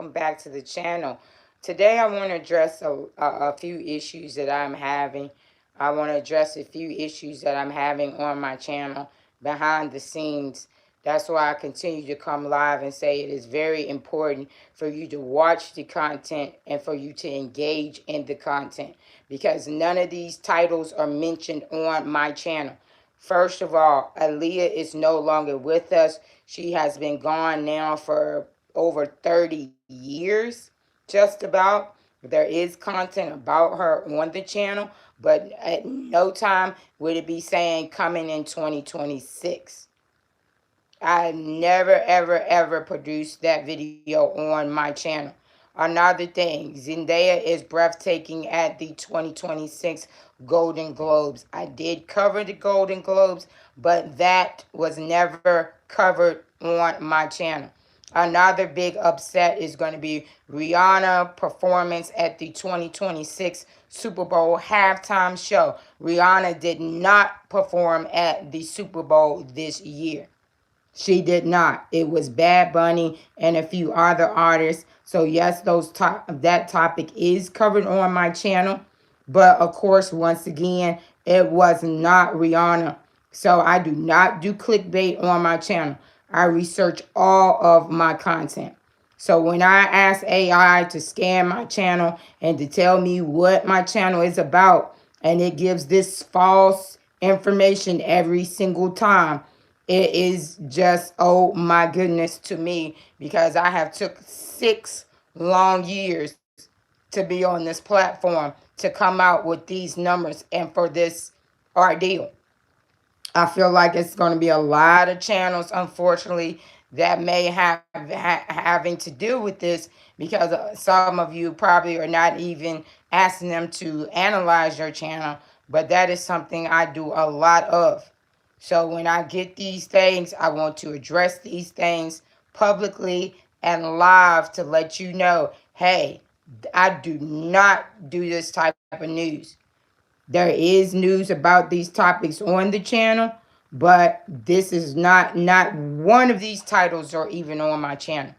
welcome back to the channel. Today I want to address a few issues that I'm having. I want to address a few issues that I'm having on my channel behind the scenes. That's why I continue to come live and say it is very important for you to watch the content and for you to engage in the content, because none of these titles are mentioned on my channel. First of all, Aaliyah is no longer with us. She has been gone now for over 30 years, just about. There is content about her on the channel, but at no time would it be saying coming in 2026. I never, ever, ever produced that video on my channel. Another thing, Zendaya is breathtaking at the 2026 Golden Globes. I did cover the Golden Globes, but that was never covered on my channel. Another big upset is going to be Rihanna performance at the 2026 Super Bowl halftime show. Rihanna did not perform at the Super Bowl this year. She did not. It was Bad Bunny and a few other artists. So yes, that topic is covered on my channel. But of course, once again, it was not Rihanna. So I do not do clickbait on my channel. I research all of my content. So when I ask AI to scan my channel and to tell me what my channel is about, and it gives this false information every single time, it is just, oh my goodness, to me, because I have took 6 long years to be on this platform to come out with these numbers and for this ordeal. I feel like it's going to be a lot of channels, unfortunately, that may have having to deal with this, because some of you probably are not even asking them to analyze your channel, but that is something I do a lot of. So when I get these things, I want to address these things publicly and live to let you know, hey, I do not do this type of news. There is news about these topics on the channel, but this is not one of these titles or even on my channel.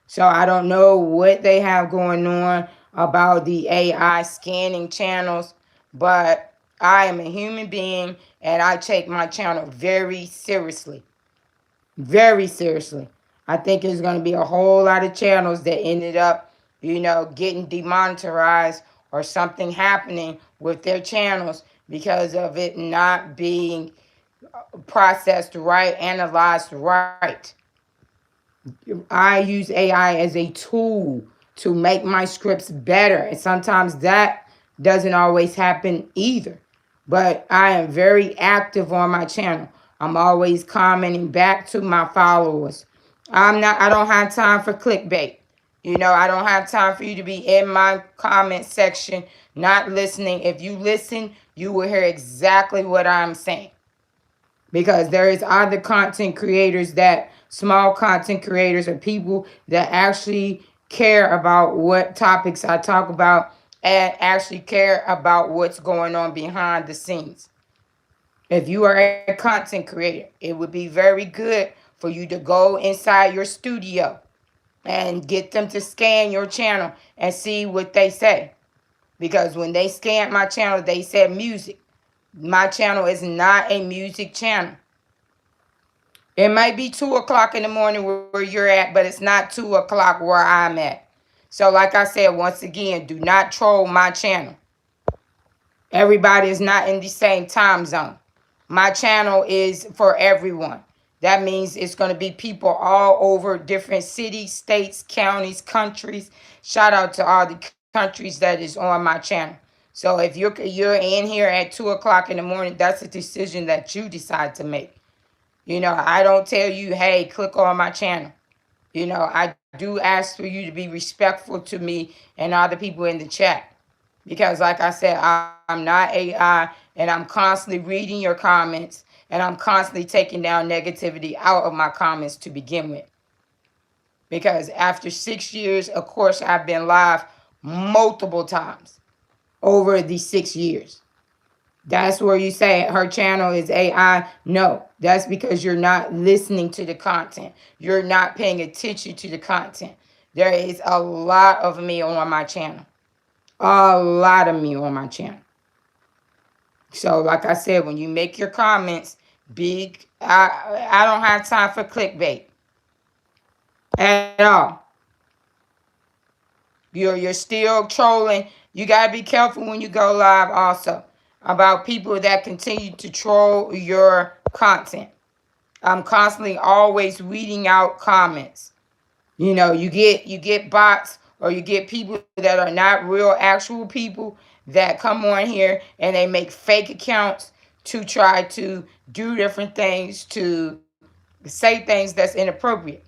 So I don't know what they have going on about the AI scanning channels, but I am a human being and I take my channel very seriously. Very seriously. I think there's going to be a whole lot of channels that ended up, getting demonetized or something happening with their channels because of it not being processed right, analyzed right. I use AI as a tool to make my scripts better. And sometimes that doesn't always happen either. But I am very active on my channel. I'm always commenting back to my followers. I don't have time for clickbait. I don't have time for you to be in my comment section not listening. If you listen, you will hear exactly what I'm saying, because there is other content creators, that small content creators or people that actually care about what topics I talk about and actually care about what's going on behind the scenes. If you are a content creator, it would be very good for you to go inside your studio and get them to scan your channel and see what they say. Because when they scanned my channel, they said music. My channel is not a music channel. It might be 2 o'clock in the morning where you're at, but it's not 2 o'clock where I'm at. So like I said, once again, do not troll my channel. Everybody is not in the same time zone. My channel is for everyone. That means it's going to be people all over different cities, states, counties, countries. Shout out to all the countries that is on my channel. So if you're in here at 2 o'clock in the morning, that's a decision that you decide to make. I don't tell you, hey, click on my channel. I do ask for you to be respectful to me and other people in the chat. Because like I said, I'm not AI, and I'm constantly reading your comments, and I'm constantly taking down negativity out of my comments to begin with. Because after 6 years, of course, I've been live multiple times over the 6 years. That's where you say her channel is AI. No, that's because you're not listening to the content. You're not paying attention to the content. There is a lot of me on my channel. A lot of me on my channel. So, like I said, when you make your comments, I don't have time for clickbait at all. You're still trolling. You gotta be careful when you go live also about people that continue to troll your content. I'm constantly always weeding out comments. You get bots, or you get people that are not real actual people that come on here and they make fake accounts to try to do different things, to say things that's inappropriate.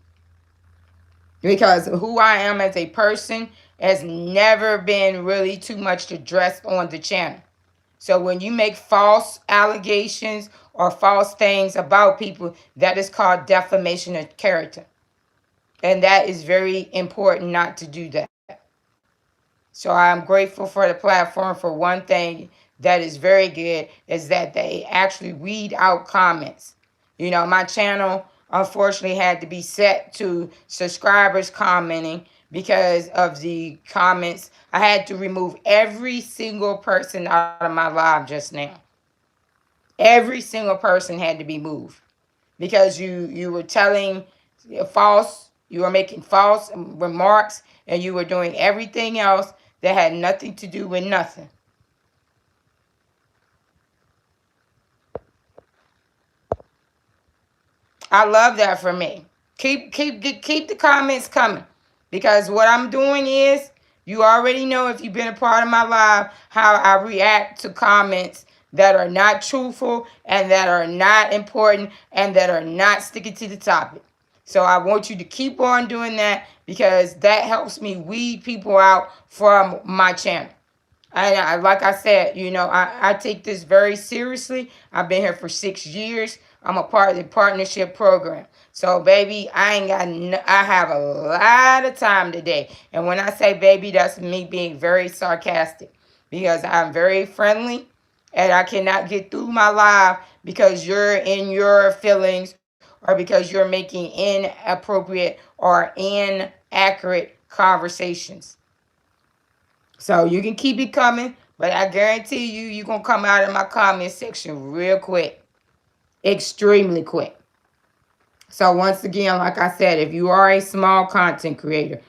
Because who I am as a person has never been really too much addressed on the channel. So when you make false allegations or false things about people, that is called defamation of character. And that is very important not to do that. So I'm grateful for the platform. For one thing that is very good is that they actually weed out comments. My channel unfortunately had to be set to subscribers commenting because of the comments. I had to remove every single person out of my live just now. Every single person had to be moved because you were telling false, you were making false remarks, and you were doing everything else that had nothing to do with nothing. I love that for me. Keep the comments coming, because what I'm doing is, you already know, if you've been a part of my live, how I react to comments that are not truthful and that are not important and that are not sticking to the topic. So I want you to keep on doing that, because that helps me weed people out from my channel. And like I said, I take this very seriously. I've been here for 6 years. I'm a part of the partnership program. So, baby, I have a lot of time today. And when I say baby, that's me being very sarcastic, because I'm very friendly and I cannot get through my live because you're in your feelings, or because you're making inappropriate or inaccurate conversations. So you can keep it coming, but I guarantee you're going to come out of my comment section real quick. Extremely quick. So once again, like I said, if you are a small content creator,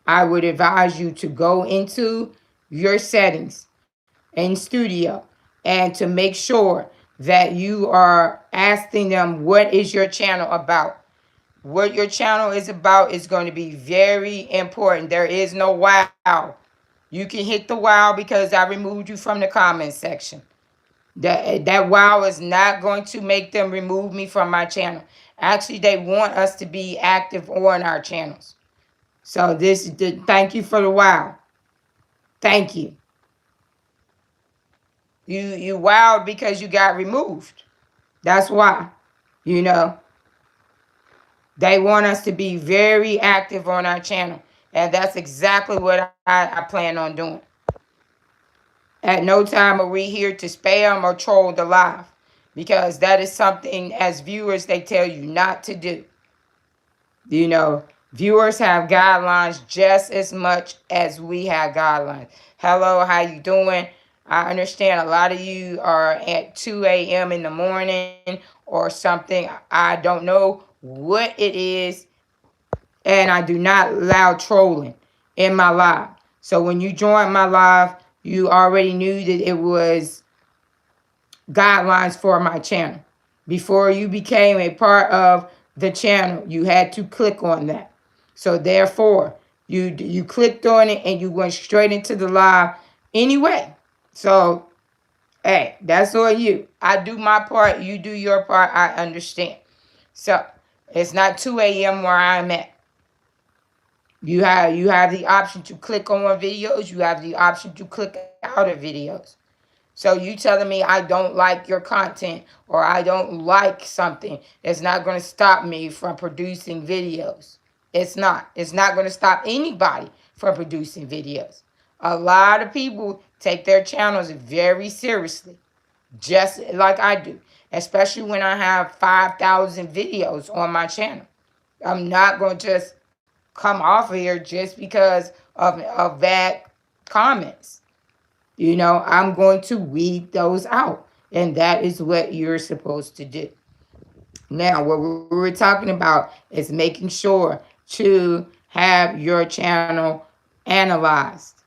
I would advise you to go into your settings in Studio and to make sure that you are asking them, what is your channel about? What your channel is about is going to be very important. There is no wow. You can hit the wow because I removed you from the comment section. That wow is not going to make them remove me from my channel. Actually, they want us to be active on our channels. So thank you for the wow. Thank you. You wowed because you got removed. That's why. You know. They want us to be very active on our channel. And that's exactly what I plan on doing. At no time are we here to spam or troll the live, because that is something, as viewers, they tell you not to do. Viewers have guidelines just as much as we have guidelines. Hello, how you doing? I understand a lot of you are at 2 a.m. in the morning or something. I don't know what it is, and I do not allow trolling in my live. So when you join my live, you already knew that it was guidelines for my channel. Before you became a part of the channel, you had to click on that. So therefore, you clicked on it and you went straight into the live anyway. So, hey, that's on you. I do my part, you do your part, I understand. So, it's not 2 a.m. where I'm at. You have the option to click on videos. You have the option to click out of videos. So you telling me I don't like your content or I don't like something, it's not going to stop me from producing videos. It's not. It's not going to stop anybody from producing videos. A lot of people take their channels very seriously, just like I do, especially when I have 5,000 videos on my channel. I'm not going to just come off of here just because of bad comments. You know, I'm going to weed those out. And that is what you're supposed to do. Now, what we were talking about is making sure to have your channel analyzed.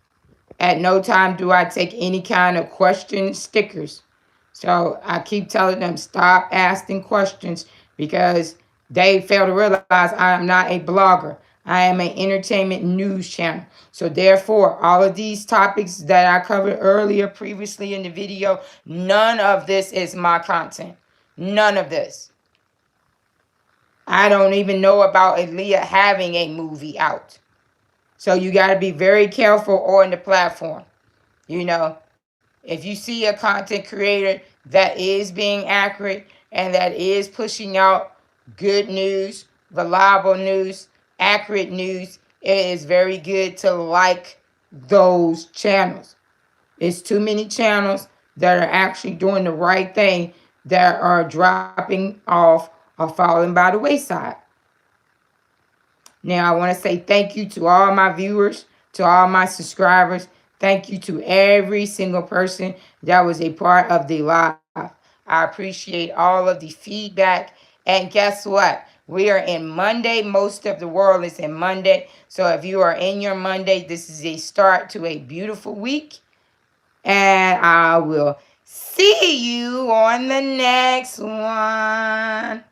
At no time do I take any kind of question stickers. So I keep telling them stop asking questions because they fail to realize I am not a blogger. I am an entertainment news channel. So therefore, all of these topics that I covered earlier previously in the video, none of this is my content. None of this. I don't even know about Aaliyah having a movie out. So you got to be very careful on the platform. You know, if you see a content creator that is being accurate and that is pushing out good news, reliable news, accurate news, it is very good to like those channels. It's too many channels that are actually doing the right thing that are dropping off or falling by the wayside. Now, I want to say thank you to all my viewers, to all my subscribers. Thank you to every single person that was a part of the live. I appreciate all of the feedback. And guess what? We are in Monday. Most of the world is in Monday. So if you are in your Monday, this is a start to a beautiful week. And I will see you on the next one.